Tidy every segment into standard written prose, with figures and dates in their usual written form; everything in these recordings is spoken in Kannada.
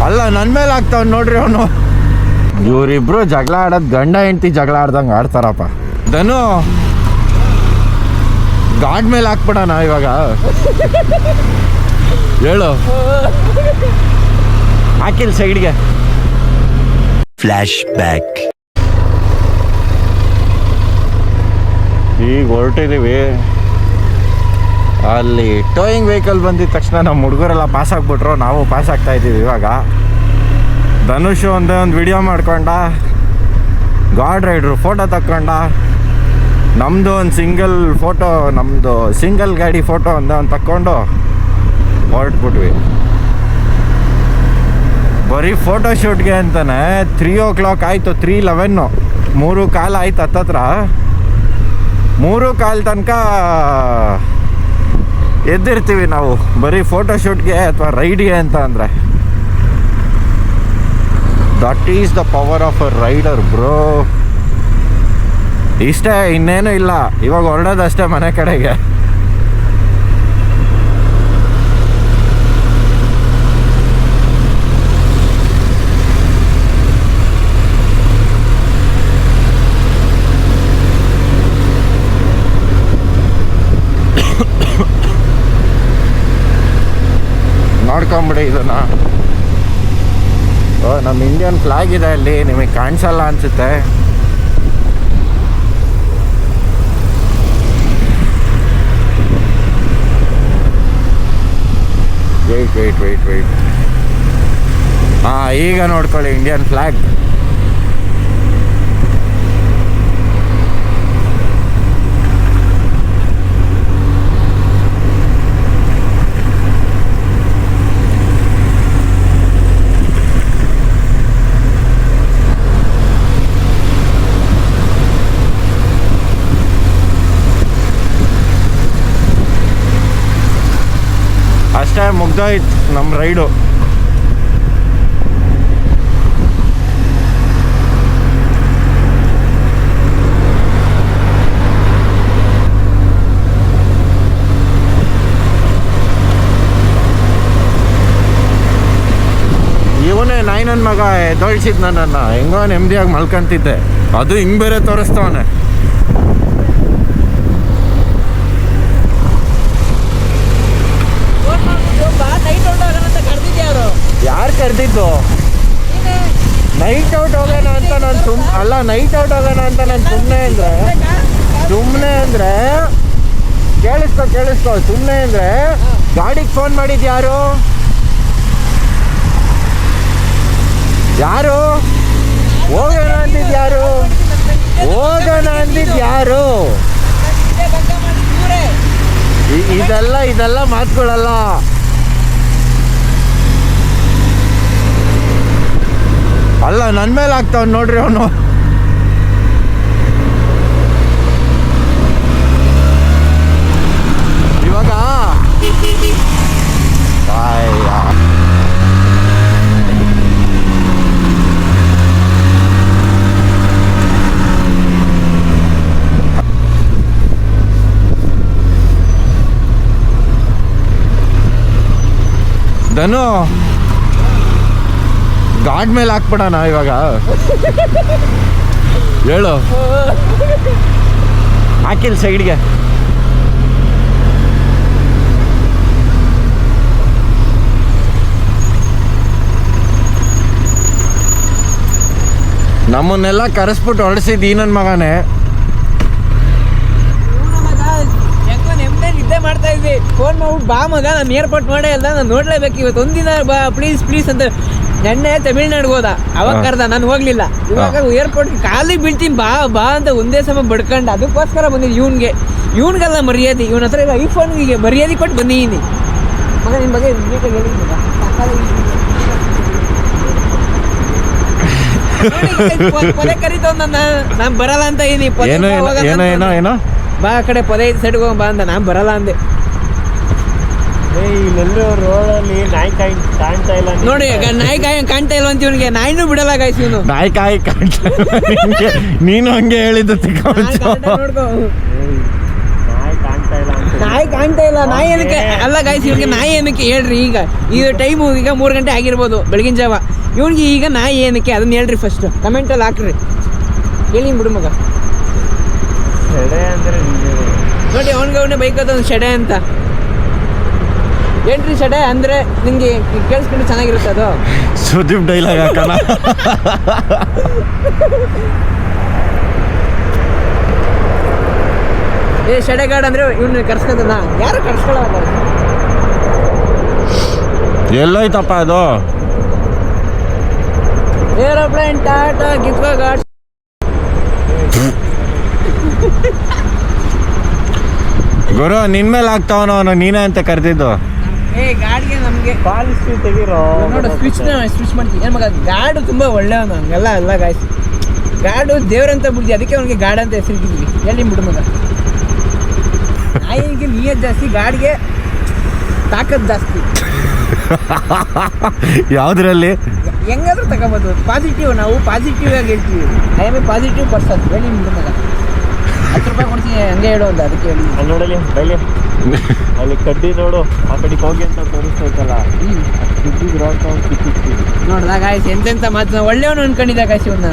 ಅಲ್ಲ ನನ್ನ ಮೇಲೆ ಆಗ್ತಾವ್ ನೋಡ್ರಿ ಅವನು. ಇವರಿಬ್ರು ಜಗಳ ಆಡೋದು ಗಂಡ ಹೆಂಡತಿ ಜಗಳ ಆಡ್ದಂಗೆ ಆಡ್ತಾರಪ್ಪ. ಧನು ಗಾಡ್ ಮೇಲೆ ಹಾಕ್ಬಿಡೋಣ ಇವಾಗ. ಹೇಳು, ಹಾಕಿಲ್ ಸೈಡ್ಗೆ. Flash back. ಈಗ ಹೊರಟಿದ್ದೀವಿ. ಅಲ್ಲಿ ಟೋಯಿಂಗ್ ವೆಹಿಕಲ್ ಬಂದಿದ ತಕ್ಷಣ ನಮ್ಮ ಹುಡುಗರೆಲ್ಲ ಪಾಸ್ ಆಗಿಬಿಟ್ರು. ನಾವು ಪಾಸ್ ಆಗ್ತಾ ಇದ್ದೀವಿ ಇವಾಗ. ಧನುಷ್ ಒಂದೇ ಒಂದು ವಿಡಿಯೋ ಮಾಡ್ಕೊಂಡ, ಗಾಡ್ ರೈಡ್ರು ಫೋಟೋ ತಕ್ಕೊಂಡ, ನಮ್ಮದು ಒಂದು ಸಿಂಗಲ್ ಗಾಡಿ ಫೋಟೋ ಒಂದೇ ಒಂದು ತಕ್ಕೊಂಡು ಹೊರಟ್ಬಿಟ್ವಿ. ಬರೀ ಫೋಟೋ ಶೂಟ್ಗೆ ಅಂತಾನೆ 3 o'clock ಆಯಿತು. 3:11 3:15 ಆಯ್ತು. ಹತ್ತತ್ರ 3:15 ತನಕ ಎದ್ದಿರ್ತೀವಿ ನಾವು ಬರೀ ಫೋಟೋ ಶೂಟ್ಗೆ ಅಥವಾ ರೈಡ್ಗೆ ಅಂತ ಅಂದರೆ. That is the power of a rider bro. ಇಷ್ಟೇ, ಇನ್ನೇನು ಇಲ್ಲ. ಇವಾಗ ಹೊರಡೋದಷ್ಟೇ ಮನೆ ಕಡೆಗೆ. ನೋಡ್ಕೊಂಬಿಡಿ ಇದನ್ನ. ನಮ್ಮ ಇಂಡಿಯನ್ ಫ್ಲಾಗ್ ಇದೆ ಅಲ್ಲಿ, ನಿಮಗೆ ಕಾಣಿಸಲ್ಲ ಅನ್ಸುತ್ತೆ. ವೆಯ್ಟ್. ಹಾಂ, ಈಗ ನೋಡ್ಕೊಳ್ಳಿ ಇಂಡಿಯನ್ ಫ್ಲಾಗ್. ಅಷ್ಟೇ, ಮುಗ್ದೋಯ್ತು ನಮ್ಮ ರೈಡು. ಇವನೇ ನನ್ನ ಮಗ ಎದ್ದೊಳ್ಸಿದ್ ನನ್ನನ್ನು. ಹೆಂಗೋ ನೆಮ್ಮದಿಯಾಗಿ ಮಲ್ಕೊಂತಿದ್ದೆ, ಅದು ಹಿಂಗೆ ಬೇರೆ ತೋರಿಸ್ತವನೆ. ಯಾರು ಕರೆದಿದ್ದು? ನೈಟ್ ಔಟ್ ಹೋಗೋಣ ಅಂತ ನಾನು ನೈಟ್ ಔಟ್ ಹೋಗೋಣ ಅಂತ ನಾನು ಸುಮ್ಮನೆ ಅಂದರೆ ಕೇಳಿಸ್ಕೊ. ಸುಮ್ಮನೆ ಅಂದರೆ ಗಾಡಿಗೆ ಫೋನ್ ಮಾಡಿದ್ದು ಯಾರು? ಹೋಗೋಣ ಅಂದಿದ್ದು ಯಾರು? ಇದೆಲ್ಲ ಮಾತುಗಳಲ್ಲ. ಅಲ್ಲ ನನ್ನ ಮೇಲೆ ಆಗ್ತಾವ್ ನೋಡ್ರಿ ಅವನು. ಇವಾಗ ಧನು ಗಾಡ್ ಮೇಲೆ ಹಾಕ್ಬಿಡೋಣ ಇವಾಗ. ಹೇಳು, ಹಾಕಿಲ್ ಸೈಡ್ಗೆ. ನಮ್ಮನ್ನೆಲ್ಲ ಕರೆಸ್ಬಿಟ್ಟು ಹೊರಡಿಸಿದ್ದು ಈ ನನ್ನ ಮಗನೇ. ನಿದ್ದೆ ಮಾಡ್ತಾ ಇದ್ವಿ, ಫೋನ್ ಮಾಡ್ಬಿಟ್ಟು ಬಾ ಮಗ, ನಾನು ಏರ್ಪೋರ್ಟ್ ಮಾಡೇ ಅಲ್ಲ, ನಾನು ನೋಡ್ಲೇಬೇಕು ಇವತ್ತು ಒಂದಿನ ಬಾ ಪ್ಲೀಸ್ ಅಂತ. ನೆನ್ನೆ ತಮಿಳ್ನಾಡಿಗೆ ಹೋದ, ಅವಾಗ ಕರ್ದ, ನಾನು ಹೋಗ್ಲಿಲ್ಲ. ಇವಾಗ ಏರ್ಪೋರ್ಟ್ ಕಾಲಿಗೆ ಬೀಳ್ತೀನಿ ಬಾ ಅಂತ ಒಂದೇ ಸಮ ಬಡ್ಕೊಂಡು, ಅದಕ್ಕೋಸ್ಕರ ಬಂದಿದ್ದು. ಇವನ್ಗೆಲ್ಲ ಮರ್ಯಾದೆ, ಇವನ ಹತ್ರ ಇಲ್ಲ ಐಫೋನ್ಗೆ ಮರ್ಯಾದೆ ಕೊಟ್ಟು ಬಂದಿದ್ದೀನಿ ಮಗ. ನಿನ್ನ ಬಗ್ಗೆ ನೀಟಾಗಿ ಹೇಳಿದ್ದೀನಿ. ಪದೇ ಕರೀತಾವ ನಾನು ಬರಲ್ಲ ಅಂತ ಇದೀನಿ. ಬಾ ಆ ಕಡೆ ಪದೇ ಸೈಡ್ಗೆ ಹೋಗ ಬಾ ಅಂತ, ನಾನು ಬರಲ್ಲ ಅಂದೆ. ರೋಡಲ್ಲಿ ನಾಯಿ ಕಾಣ್ತಾ ಇಲ್ಲ ನೋಡಿ, ನಾಯಿ ಕಾಣ್ತಾ ಇಲ್ಲ ಅಂತ ಇವನಿಗೆ. ನಾಯಿನೂ ಬಿಡಲ್ಲ ಗಾಯ್ಸ್ ಇವನು. ನಾಯಿ ಕಾಣ್ತಾ ನೀನು ಹಂಗೆ ಹೇಳಿದ್ದು ನೋಡ್ಕೋ, ನಾಯಿ ಕಾಣ್ತಾ ಇಲ್ಲ ಅಂತ ನಾಯಿ ಕಾಣ್ತಾ ಇಲ್ಲ. ನಾಯಿ ಏನಕ್ಕೆ ಅಲ್ಲ ಗಾಯ್ಸ್, ಇವ್ರಿಗೆ ನಾಯಿ ಏನಕ್ಕೆ ಹೇಳ್ರಿ. ಈಗ ಟೈಮು ಈಗ 3 ಗಂಟೆ ಆಗಿರ್ಬೋದು ಬೆಳಗಿನ ಜಾವ. ಇವ್ನಿಗೆ ಈಗ ನಾಯಿ ಏನಕ್ಕೆ ಅದನ್ನ ಹೇಳ್ರಿ ಫಸ್ಟ್ ಕಮೆಂಟಲ್ಲಿ ಹಾಕ್ರಿ. ಹೇಳಿ ಬಿಡು ಮಗ. ಸೆಡೆ ಅಂದ್ರೆ ನೋಡಿ ಅವನೇ ಬೈಕ್ ಒಂದು ಶೆಡೆ ಅಂತ ಏನ್ರಿ. ಶೆಡೆ ಅಂದ್ರೆ ನಿಂಗೆ ಕೇಳಿಸ್ಕೊಂಡು ಚೆನ್ನಾಗಿರುತ್ತೆ ಅದು. ಸುದೀಪ್ ಡೈಲಾಗ್ ಹಾಕೋಣ. ಶೆಡೆಗಾಡ್ ಅಂದ್ರೆ ಇವ್ನ ಕರ್ಸ್ಕೊತನ. ಯಾರು ಕರ್ಸ್ಕೊಳ್ಳೋಲ್ಲ. ಎಲ್ಲೋಯ್ತಪ್ಪ ಅದು? Aeroplane tata gift god. ಗುರು ನಿನ್ ಮೇಲೆ ಆಗ್ತಾವನ ಅವನು, ನೀನೇ ಅಂತ ಕರೆದಿದ್ದು. ಗಾಡಿಗೆ ನಮ್ಗೆ ಪಾಲಿಸಿ ತೆಗೀರೋ ನೋಡು ಸ್ವಿಚ್ ಮಾಡ್ತೀವಿ. ಏನ್ ಮಗ ಗಾಡು ತುಂಬಾ ಒಳ್ಳೆಯವನು. ಹಂಗೆಲ್ಲ ಅಲ್ಲ ಗಾಯ್ಸ್, ಗಾಡು ದೇವ್ರಂತ ಬಿಡ್ತೀವಿ, ಅದಕ್ಕೆ ಅವ್ನಿಗೆ ಗಾಡ್ ಅಂತ ಹೆಸರಿಟ್ಟಿದ್ವಿ. ಎಲ್ಲಿ ಬಿಡು ಮಗ. ನಾಯಿಗೆ ನಿಯತ್ ಜಾಸ್ತಿ, ಗಾಡಿಗೆ ತಾಕತ್ ಜಾಸ್ತಿ. ಯಾವ್ದ್ರಲ್ಲಿ? ಹೆಂಗಾದ್ರೂ ತಗೋಬೋದು. ಪಾಸಿಟಿವ್, ನಾವು ಪಾಸಿಟಿವ್ ಆಗಿ ಹೇಳ್ತೀವಿ. I am A positive person. ಹೇಳಿ ಬಿಡು ಮಗ. 10 ರೂಪಾಯಿ ಕೊಡ್ತೀನಿ ಹಂಗೆ ಹೇಳು ಅಂತ, ಅದಕ್ಕೆ ಹೇಳಿ. ಅಲ್ಲಿ ನೋಡಲಿ ಬೈಲಿ ಅಲ್ಲಿ ಕಡ್ಡಿ ನೋಡು, ಆ ಕಡೆಗೆ ಹೋಗಿ ಅಂತ ತೋರಿಸ್ತೈತಲ್ಲ, ಬಿದ್ದಿದ್ ರೋಡ್ ತಗೊಂಡು ಕಿತ್ತಿರ್ತೀವಿ. ನೋಡ್ದಾಗ ಆಯ್ತು ಎಂತೆಂತ ಮಾತು. ಒಳ್ಳೆಯವನು ಅನ್ಕೊಂಡಿದ್ದ ಕಾಶಿ ಇವನ್ನ.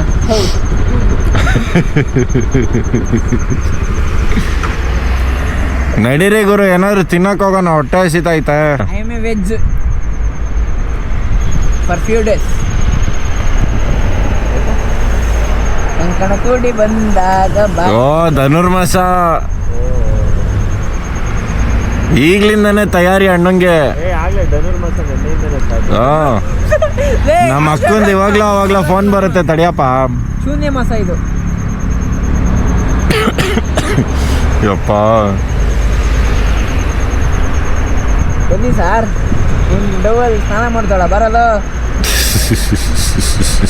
ನಡೀರಿ ಗುರು, ಏನಾದ್ರು ತಿನ್ನಕ್ ಹೋಗೋಣ, ಹೊಟ್ಟೆ ಹಸಿತೈತೆ. I am a veg for few days. ಕಂಕಣ ಕೂಡಿ ಬಂದಾಗ ಓ ಧನುರ್ಮಾಸ ಈಗ್ಲಿಂದಾನೆ ತಯಾರಿ ಅಣ್ಣಂಗೆ. ಆಗ್ಲೇ ಧನುರ್ಮಾಸ ನೆನ್ನೆಯಿಂದಲೇ start. ನಮ್ಮ ಅಕ್ಕಂದು ಇವಾಗ್ಲೂ ಫೋನ್ ಬರುತ್ತೆ, ತಡಿಯಪ್ಪ. ಶೂನ್ಯ ಮಾಸ ಇದು. ಯಪ್ಪ ಬನ್ನಿ ಸಾರ್, ನಿಮ್ ಡವಲ್ ಸ್ನಾನ ಮಾಡ್ತಾಳ ಬರಲ್ಲ.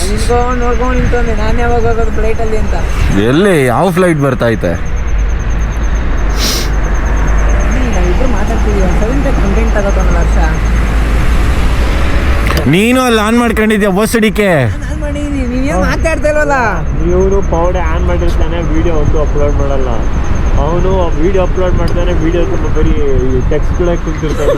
ನಿಂತ್ಕೊಂಡು ನೋಡ್ಕೊಂಡು ನಿಂತಂದೆ ನಾನು ಯಾವಾಗ ಹೋಗೋದು ಫ್ಲೈಟಲ್ಲಿ ಅಂತ. ಎಲ್ಲಿ ಯಾವ ಫ್ಲೈಟ್ ಬರ್ತೈತೆ? ನಾವಿಬ್ರು ಮಾತಾಡ್ತೀವಿ. 7 ಕಂಟೆಂಟ್ ತಗೋತಾನಲ್ಲ ಹರ್ಷ. ನೀನು ಅಲ್ಲಿ ಆನ್ ಮಾಡ್ಕೊಂಡಿದ್ಯಾ ಬೋಸಡಿಕೆ? ನಾನು ಮಾಡಿದೀನಿ, ನೀವೇನು ಮಾತಾಡ್ತಾ ಇಲ್ವಲ್ಲ. ಇವರು ಪೌಡೆ ಆನ್ ಮಾಡಿರ್ತಾನೆ, ವಿಡಿಯೋ ಒಂದು ಅಪ್ಲೋಡ್ ಮಾಡಲ್ಲ. ಅವನು ವಿಡಿಯೋ ಅಪ್ಲೋಡ್ ಮಾಡ್ತಾನೆ, ವಿಡಿಯೋ ತುಂಬ ಬರೀ ಟೆಕ್ಸ್ಟ್ಗಳೇ ಕುಂತಿರ್ತಾನೆ.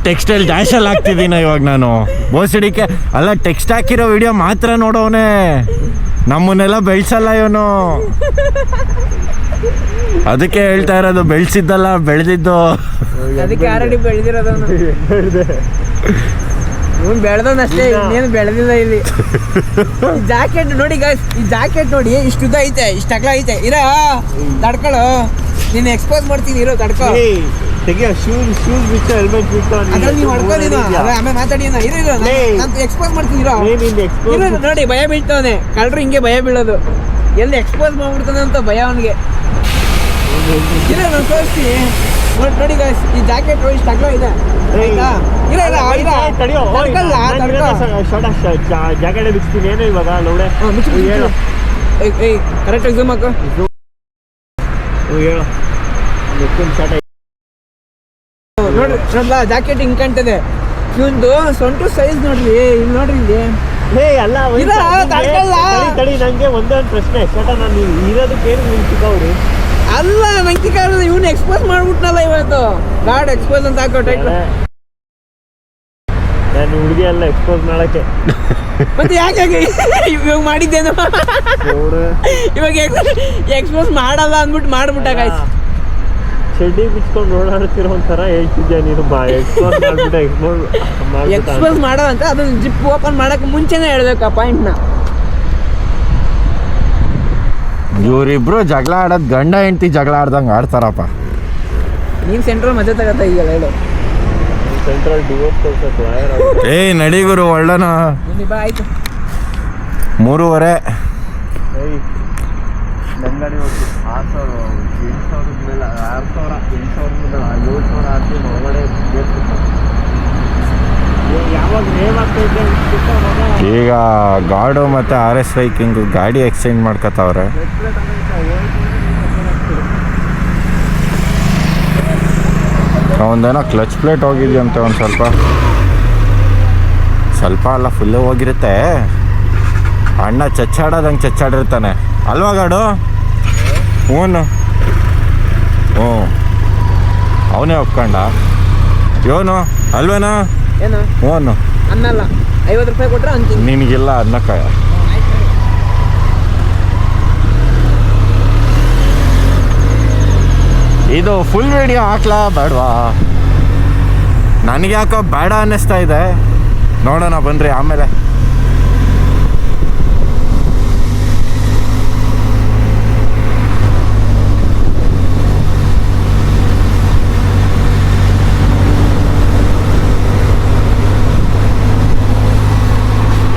ಟೆಕ್ಸ್ಟೈಲ್ ಡ್ಯಾಶಲ್ಲಿ ಹಾಕ್ತಿದ್ದೀನ ಇವಾಗ ನಾನು. ಬೋಸಡಿಕೆ ಅಲ್ಲ, ಟೆಕ್ಸ್ಟ್ ಹಾಕಿರೋ ವಿಡಿಯೋ ಮಾತ್ರ ನೋಡೋನೆ, ನಮ್ಮನ್ನೆಲ್ಲ ಬೆಳೆಸಲ್ಲ ಇವನು. ಅದಕ್ಕೆ ಹೇಳ್ತಾ ಇರೋದು, ಬೆಳೆಸಿದ್ದಲ್ಲ ಬೆಳೆದಿದ್ದು. ಅದಕ್ಕೆ ಆಲ್ರೆಡಿ ಬೆಳೆದಿರೋದವನು. ಇವ್ನು ಬೆಳೆದವನಷ್ಟೇ, ಇನ್ನೇನು ಬೆಳೆದಿಲ್ಲ ಇಲ್ಲಿ. ಈ ಜಾಕೆಟ್ ನೋಡಿ ಗಾಯ್ಸ್, ಈ ಜಾಕೆಟ್ ನೋಡಿ ಇಷ್ಟು ಉದ್ದ ಐತೆ, ಇಷ್ಟು ಅಗಲ ಐತೆ. ಇರ ತಡ್ಕೊಳ್ಳೋ, ನೀನು ಎಕ್ಸ್ಪೋಸ್ ಮಾಡ್ತೀನಿ. ಇರೋ ತಡ್ಕೊ. ತೆಗಿಯೋ ಶೂಸ್ ಬಿಟ್ಟು ಹೆಲ್ಮೆಟ್ ಬಿಟ್ಟು ಅದ್ರಲ್ಲಿ ನೀವು ಹೊಡ್ಕೊಂಡಿನ ಆಮೇಲೆ ಮಾತಾಡಿ. ನಾನು ಎಕ್ಸ್ಪೋಸ್ ಮಾಡ್ತೀನಿ. ಇರೋ ನೋಡಿ, ಭಯ ಬೀಳ್ತವನೆ. ಕಳ್ರು ಹಿಂಗೆ ಭಯ ಬೀಳೋದು. ಎಲ್ಲಿ ಎಕ್ಸ್ಪೋಸ್ ಮಾಡ್ಬಿಡ್ತಾನೆ ಅಂತ ಭಯ ಅವನಿಗೆ. ಇಲ್ಲ ನಾನು ತೋರಿಸ್ತೀನಿ ನೋಡಿ ಗಾಯ್ಸ್, ಈ ಜಾಕೆಟ್ ಇಷ್ಟು ಅಗಲ ಇದೆ ಆಯ್ತಾ? ಜಾಕೆಟ್ ಬಿಚ್ತೀನಿ ಏನು ಇವಾಗ ಲೌಡೆ ಹೇಳು. ಕರೆಕ್ಟ್ ಎಕ್ಸಾಮ್ ಹಾಕು. ಹೇಳು ನೋಡ್ರಿ ನೋಡ್ಲಾ, ಜಾಕೆಟ್ ಹಿಂಗ್ ಕಾಣ್ತದೆ. ಇವಂದು ಸೊಂಟು ಸೈಜ್ ನೋಡ್ರಿ, ಇಲ್ಲಿ ನೋಡ್ರಿ ಇಲ್ಲಿ. ಅಲ್ಲ ತಡಿ, ನಂಗೆ ಒಂದೇ ಒಂದು ಪ್ರಶ್ನೆ. ನಾನು ಇರೋದಕ್ಕೆ ಏನು ನಿಂತಿದ್ದವ್ರಿ? ಅಲ್ಲ ನಂಗೆ ಕಾರಣ ಇವ್ನು ಎಕ್ಸ್ಪೋಸ್ ಮಾಡ್ಬಿಟ್ನಲ್ಲ ಇವತ್ತು. ಗಾಡ್ ಎಕ್ಸ್ಪೋಸ್ ಅಂತ ಹಾಕೋ ಟೈಟ್ಲ್. ನಾನು ಹುಡುಗಿ ಎಲ್ಲ ಎಕ್ಸ್ಪೋಸ್ ಮಾಡಕ್ಕೆ. ಮತ್ತೆ ಯಾಕೆ ಇವಾಗ ಮಾಡಿದ್ದೇನು? ಇವಾಗ ಎಕ್ಸ್ಪೋಸ್ ಮಾಡಲ್ಲ ಅಂದ್ಬಿಟ್ಟು ಮಾಡ್ಬಿಟ್ಟ ಗಾಯ್ಸ್. ಚಡ್ಡಿ ಬಿಚ್ಕೊಂಡು ಓಡಾಡ್ತಿರೋ ಒಂಥರ ಹೇಳ್ತಿದ್ಯಾ ನೀನು. ಎಕ್ಸ್ಪೋಸ್ ಮಾಡ್ಬಿಟ್ಟೆ. ಎಕ್ಸ್ಪೋಸ್ ಮಾಡೋದಂತ ಅದನ್ನ ಜಿಪ್ ಓಪನ್ ಮಾಡಕ್ಕೆ ಮುಂಚೆನೇ ಹೇಳ್ಬೇಕು ಆ ಪಾಯಿಂಟ್ನ. ಇವರಿಬ್ರು ಜಗಳ ಆಡೋದು ಗಂಡ ಹೆಂಡತಿ ಜಗಳ ಆಡ್ದಂಗೆ ಆಡ್ತಾರಪ್ಪ. ನೀನ್ ಸೆಂಟ್ರಲ್ ಮಜಾ ತಗತ್ತ ಇದೆಯಲ್ಲ ಹೇಳು. ಸೆಂಟ್ರಲ್ ಡಿವೋರ್ಸ್ ತೋರ್ಸಕ್ಕೆ ನಡಿ ಗುರು ಒಳ್ಳನ. ಬಾ ಆಯ್ತು. 3:30. ನಂಗಾಡಿ ಹೋಗಿ 6,000 8,000 ಮೇಲೆ 6,000 8,000 7,000 ಆರ್ತಿ ಒಳಗಡೆ ಯಾವಾಗ ರೇವ್ ಆಗ್ತೈತೆ. ಈಗ ಗಾಡು ಮತ್ತು RS ಬೈಕಿಂಗು ಗಾಡಿ ಎಕ್ಸ್ಚೇಂಜ್ ಮಾಡ್ಕೊತಾವ್ರೆ. ಒಂದೇನೋ ಕ್ಲಚ್ ಪ್ಲೇಟ್ ಹೋಗಿದ್ಯಂತೆ, ಒಂದು ಸ್ವಲ್ಪ ಅಲ್ಲ ಫುಲ್ಲೇ ಹೋಗಿರುತ್ತೆ. ಅಣ್ಣ ಚಚ್ಚಾಡೋದಂಗೆ ಚಚ್ಚಾಡಿರ್ತಾನೆ ಅಲ್ವಾ ಗಾಡು? ಹ್ಞೂ ಅವನೇ ಒಪ್ಕೊಂಡ. ಇವನು ಅಲ್ವೇನಾ? ಏನು ಓನು ಅನ್ನಲ್ಲ, 50 ರೂಪಾಯಿ ಕೊಟ್ರೆ ಅಂತೀನಿ. ನಿನಗಿಲ್ಲ ಅನ್ನಕ್ಕಾಯ. ಇದು ಫುಲ್ ವಿಡಿಯೋ ಹಾಕ್ಲಾ ಬೇಡವಾ? ನನಗೆ ಯಾಕೋ ಬೇಡ ಅನ್ನಿಸ್ತಾ ಇದೆ. ನೋಡೋಣ ಬನ್ರಿ ಆಮೇಲೆ.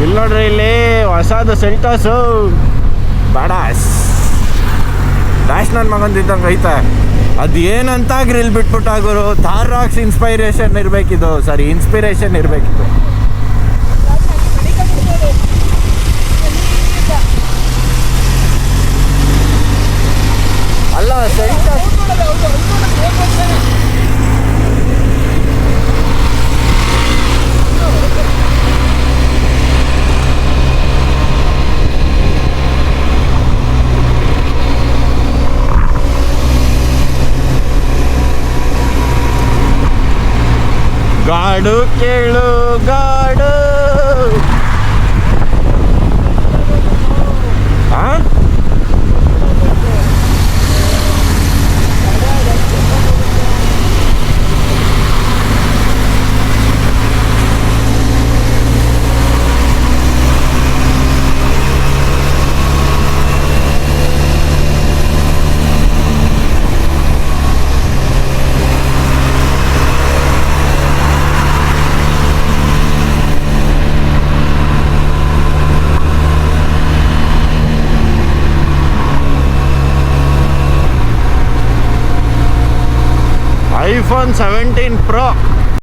ಇಲ್ಲಿ ನೋಡ್ರಿ, ಇಲ್ಲಿ ಹೊಸದು ಸೆಲ್ಟಾಸು ಬಾಡಾಸ್ ಡ್ಯಾಶ್ ನನ್ನ ಮಗಂದಿದ್ದಂಗೆ ಐತೆ. ಅದು ಏನಂತ ಗ್ರಿಲ್ ಬಿಟ್ಬಿಟ್ಟಾಗೋರು. ಥಾರ್ ರಾಕ್ಸ್ ಇನ್ಸ್ಪೈರೇಷನ್ ಇರಬೇಕಿದು, ಸಾರಿ ಇನ್ಸ್ಪಿರೇಷನ್ ಇರಬೇಕಿದು. ಅಲ್ಲ ಸೆಲ್ಟಾಸ್ ಗಾಡು ಕೇಳು ಗಾಡು. ಆ iPhone 17 Pro